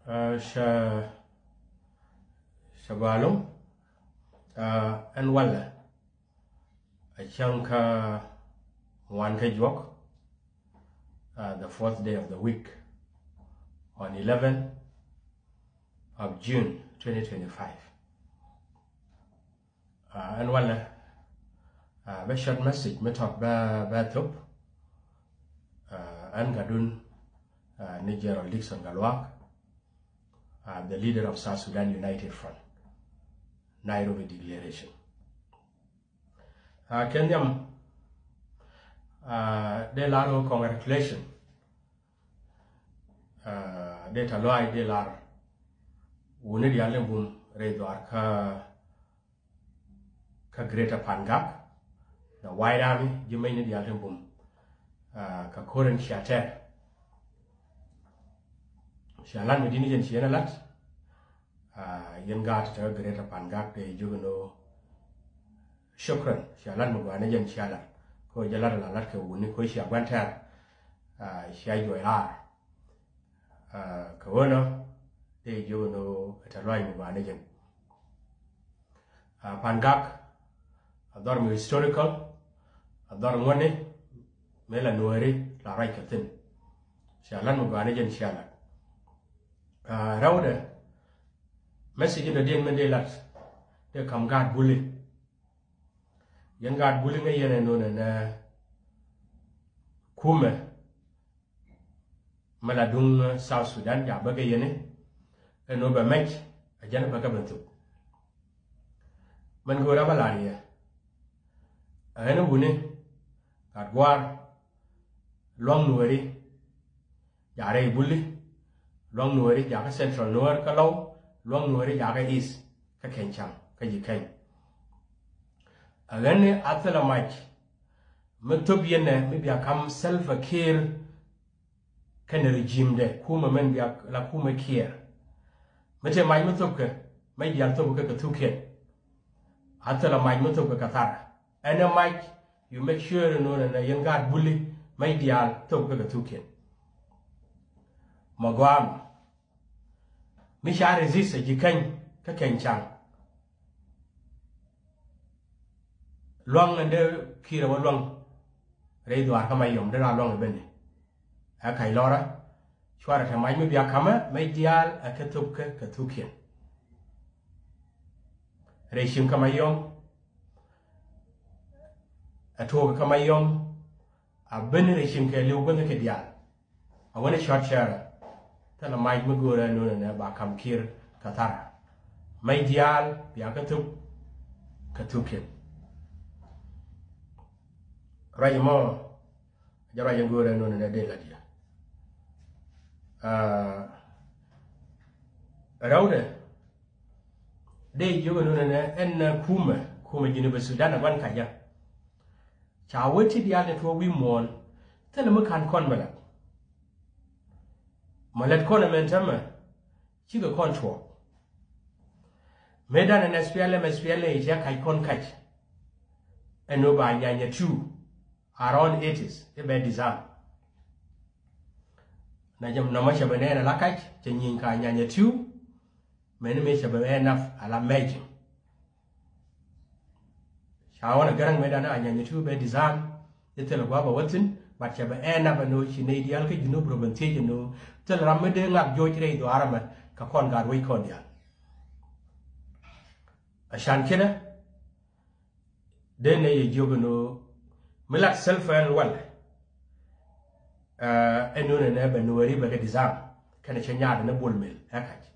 Shabalum and Walla a chunk one walk the 4th day of the week on 11th of June 2025 and Walla a short message me talk ba top and Gadun Niger Dixon Galwak, the leader of South Sudan United Front, Nairobi Declaration. Kenyam, de laro congratulation. De taloi de lar, unir yalembum redwar ka Greater Pangak, the White Army, Jemaine yalembum ka Koren Shater. Shalan medini jen siena lat yen gat ta Greater Pangak de jugno shukran shalan mugwane jen siala ko jalar la lat ko woni ko sia gwantar sia joyar ko wono de jugno talwai mugwane jen Pangak ador mu historical ador ngone mela nuari la rai katin shalan mugwane jen siala Rauda message in the day Mandelat they come guard bully. Young guard bullying a yen and known and Kume Maladung South Sudan, Yabaga Yene, and over match a Jennifer Gabantu. Mangura Valaria a Henabune at war long nuari Yare bully. Long nuari jaga central nuar kalau long nuari jaga east ka kencang ka jikeng agane atala mach metop yene mi bia kam self care kan regime de kuma men bia la kuma care mete mai metop ka mai bia top ka tuken atala mach metop ka tar ene mach you make sure no na yanga bully mai dia top ka tuken magwam Misha resist a jikang ka kencang. Long and the kira long. Redwar kamayom, there are long a benny. A kailora, Shwara tamai may be a kama, may dial a katuka katukian. Reshim kamayom, a toga kamayom, a benny reshim kelu when the kedial. I want a short share. Tala mai mugura nuna ba kam kir katara mai dial ya katukin raymo jara yangura nuna na de la dia raude de jogo nuna na en kuma jinu Sudan ban kaya chawati dial ne to wi mon tala mukan kon bala Malet Konamentama, Chiga control. Medan and SPLM is Yakai Concatch. And no by Yanya 2, around 80s, a bad design. Najam Namasha Banana Lakach, Janinka Yanya 2, many measure enough a la magic. Shawana Garang Medana and Yanya 2 bad design, the Telebaba Watson. But you end up a no, she need the alcohol, you know, Proventil, you know, tell Ramadan up George Ray to Arama, Kakon Gad Wakondia. A shankina then a jogano, Milak self and well. And no, and never no river design, can a chanyard and a bull mill, Hackach.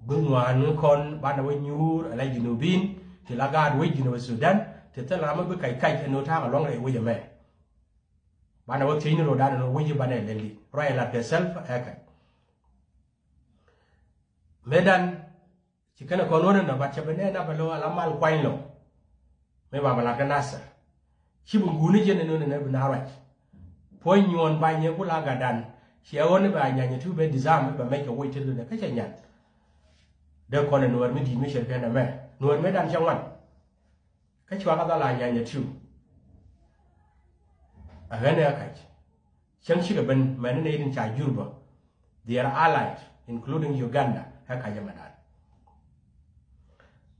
Bungwan con, Banaway Nur, a lady no bean, till I got wage in Sudan, to tell Ramabuka kite and no time along with a man. Bana wo tini ro dana no wiji bana leli royal at yourself aka medan chikana kono na bacha bana na balo alamal kwaino me ba bala kanasa chibunguni jene no na bina right point nyon ba nye kula gadan shi awon ba nyanya tu be dizam ba make a way to the kachanya de kono no mi di mi sherpe na me no medan changwan kachwa ka dala nyanya tu a gane aka Shan shiga ban manana irin ta jurba their allies, including Uganda, Hakajamadan.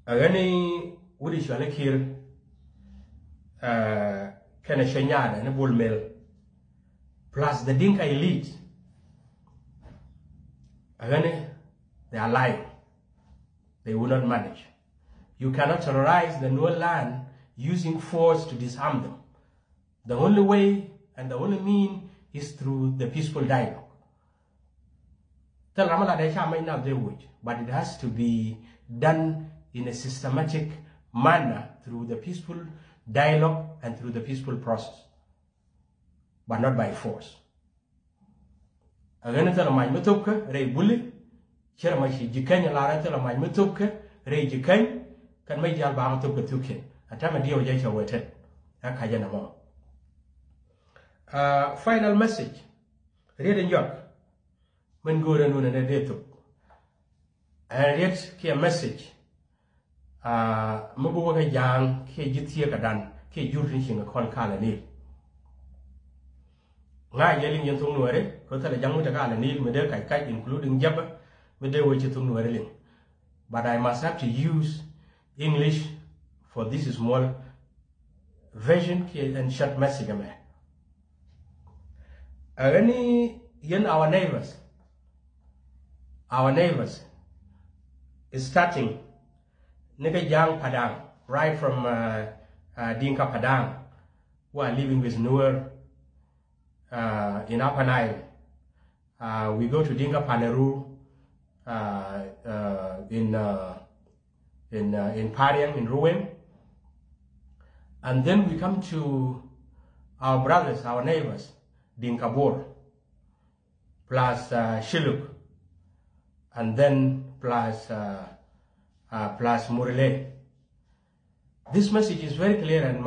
Agani Udi Shalekir Keneshanyada and Bulmel, plus the Dinka elite. Agani, they are lying. They will not manage. You cannot terrorize the Nuer land using force to disarm them. The only way and the only mean is through the peaceful dialogue. But it has to be done in a systematic manner through the peaceful dialogue and through the peaceful process, but not by force. Again, tell my metoka, Ray Bully, Cheramashi Jikanya Lara, tell my metoka, Ray Jikan, can make Yalba to Petukin, a time a deal Jaja waited. Akajanamo. Final message. Read in York. When good and when a day took. And yet, key a message. Mubuka Yang, K. Jitiakadan, K. Jurising a con Kalanil. Nga yelling Yantung Nuere, Kota Yamuta Kalanil, Medeka Kite, including Jabba, Mede Wichitung Nuereling. But I must have to use English for this small version and short message. Any in our neighbors is starting Nega Yang Padang, right from Dinka Padang, who are living with Nuer in Upper Nile. We go to Dinka Paneru in Pariang, in Ruweng, and then we come to our brothers, our neighbors, Dinka Bor, plus Shiluk, and then plus Murile. This message is very clear, and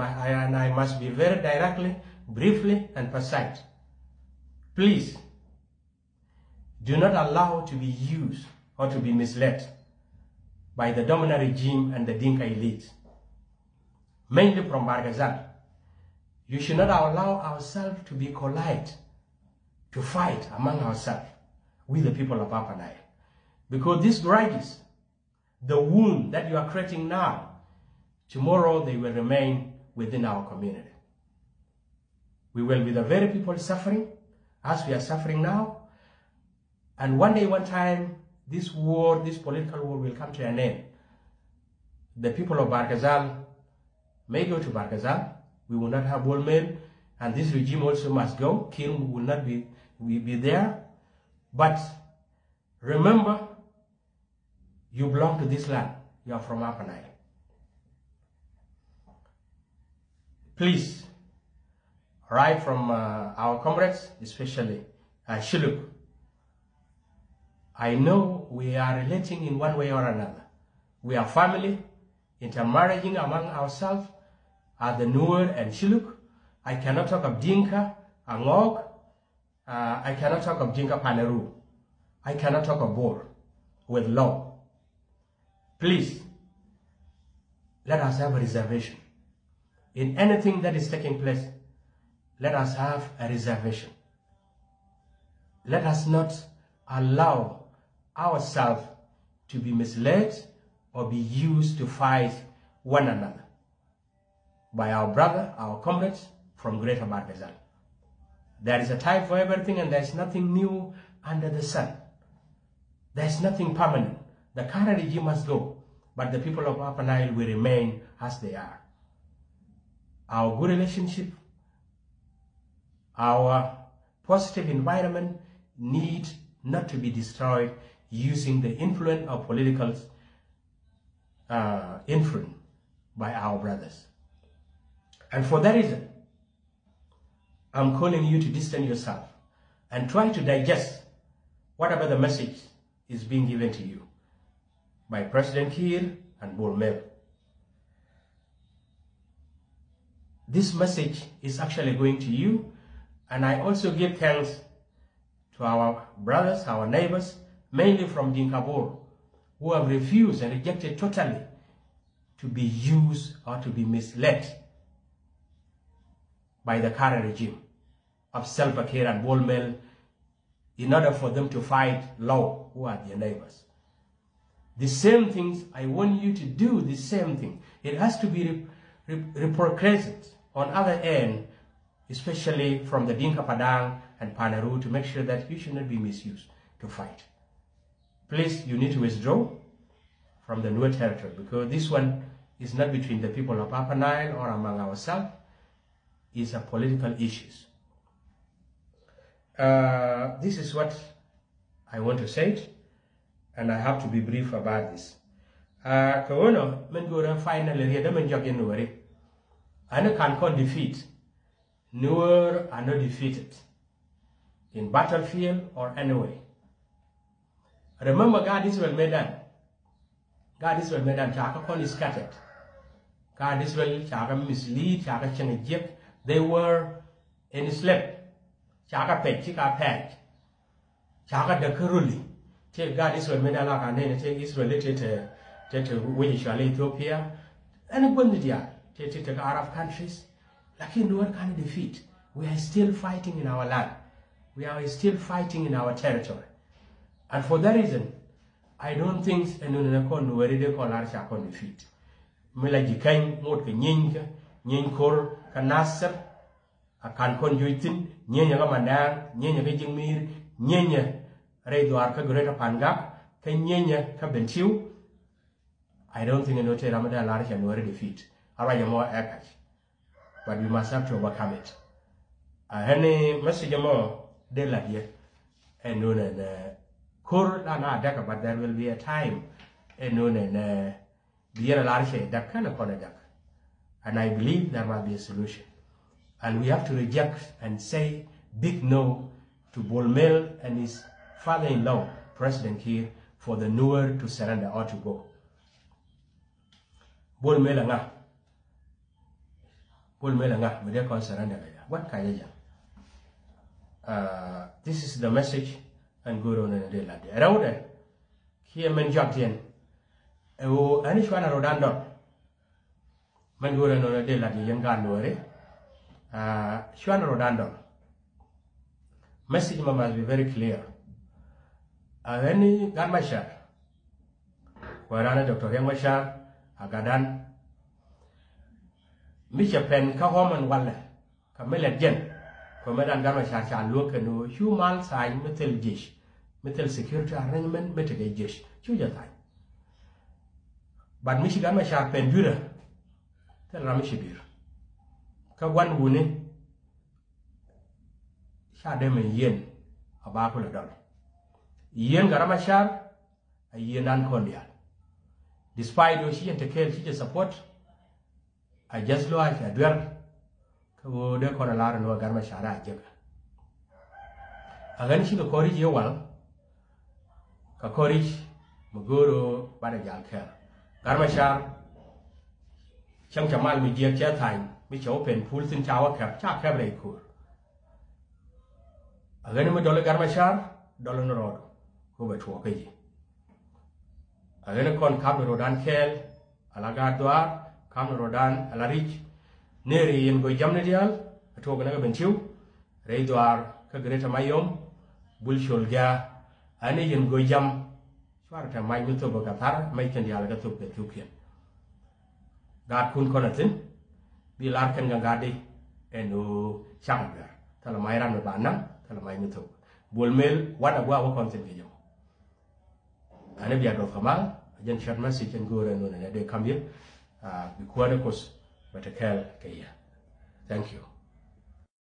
I must be very directly, briefly, and precise. Please, do not allow to be used or to be misled by the dominant regime and the Dinka elite, mainly from Barghazal. You should not allow ourselves to be collide, to fight among ourselves with the people of Upper Nile. Because these grudges, the wound that you are creating now, tomorrow they will remain within our community. We will be the very people suffering as we are suffering now. And one day, one time, this war, this political war will come to an end. The people of Barghazal may go to Barghazal. We will not have Bolmel, and this regime also must go. Kilm will not be there. But remember, you belong to this land. You are from Upper Nile. Please, right from our comrades, especially Shiluk, I know we are relating in one way or another. We are family, intermarrying among ourselves, are the Nuer and Shiluk. I cannot talk of Dinka, Angok. I cannot talk of Dinka Paneru. I cannot talk of Bor with law. Please, let us have a reservation. In anything that is taking place, let us have a reservation. Let us not allow ourselves to be misled or be used to fight one another by our brother, our comrades from Greater Barghazal. There is a time for everything, and there is nothing new under the sun. There is nothing permanent. The current regime must go, but the people of Upper Nile will remain as they are. Our good relationship, our positive environment need not to be destroyed using the influence of political influence by our brothers. And for that reason, I'm calling you to distance yourself and try to digest whatever the message is being given to you by President Kiir and Bolmel. This message is actually going to you, and I also give thanks to our brothers, our neighbors, mainly from Dinka Bor, who have refused and rejected totally to be used or to be misled by the current regime of Salva Kiir and Bolmel in order for them to fight law, who are their neighbors. The same things, I want you to do the same thing. It has to be reciprocated on other end, especially from the Dinka Padang and Panaru, to make sure that you should not be misused to fight. Please, you need to withdraw from the Nuer territory, because this one is not between the people of Upper Nile or among ourselves. It's a political issues. This is what I want to say, and I have to be brief about this. Kawono, men go finally here, men jog in Nuer. And can call defeat. Nuer are not defeated in battlefield or anyway. Remember, God Israel Medan. God Israel Medan, Chaka Kon is scattered. God Israel, Chaka mislead, Chaka Chanajip. They were enslaved. Chaka Peg, Chika Peg. Chaka the Kuruli. Take God Israel Medan, and then take Israel to Ethiopia. And Bundia, take Arab countries. Like in what kind of defeat? We are still fighting in our land. We are still fighting in our territory. And for that reason, I don't think anyone can worry they call our chakon defeat. Melaji kain mot ke nying kor kanasser akan kon juitin nyenya ka mandang nyenya ka jingmir nyenya reidoar ka greta pangak ka nyenya ka bentiu. I don't think anyone Ramadan large and worry defeat. Alright, more ekach. But we must have to overcome it. Any message more de la dia and known and but there will be a time and known and the large that kind of duck. And I believe there must be a solution. And we have to reject and say big no to Bolmel and his father-in-law, President Kiir, for the Nuer to surrender or to go. Bolmel nga. Bolmel nga, but they can't surrender. What kind of this is the message and go on in a day like that. Around it, here men jumped in. Oh, and each one around under. Men go on a day like the young Gandore. Shwan Rodando. Message must be very clear. Any Ganmashar, where Dr. Yamashar, Agadan, Misha Pen, Kahom and Walle, Camilla Jen. Commandant Gamashar shall look and human sign metal dish, metal security arrangement, metal dish, choose your time. But Michigan Mashar Pendura, tell Ramishibir. Kawan Wune Shadem Yen, a Bakula dollar. Yen Garamashar, a yen uncondial. Despite those she and the care she support, I just like a dwell. They call a lot of no Garmashara Jaga. Again, she courage you well. Courage, Maguro, Badajal Ker. Garmashar, Shankamal, me dear chair time, which open pools in tower cap, chak cabaret cool. Again, $1 Garmashar, $1 road, over to a page. Again, a con Cab Rodan Kel, Alagadwar, Cam Rodan, Alarich. Neri and go Jamnadial, a token of Benchu, Raidwar, Kagreta Mayom, Bulshulga, and again go jam, Swarta Maguto Bogatar, making the Alagato Petukian. God Kun Conatin, the Larkin Gangadi, and no Chamber, Talamairan Bana, Talamaito, Bulmil, what a wow content video. And if you have Hamal, a gent short message and go and they come here, the Quadacos. But a care, thank you.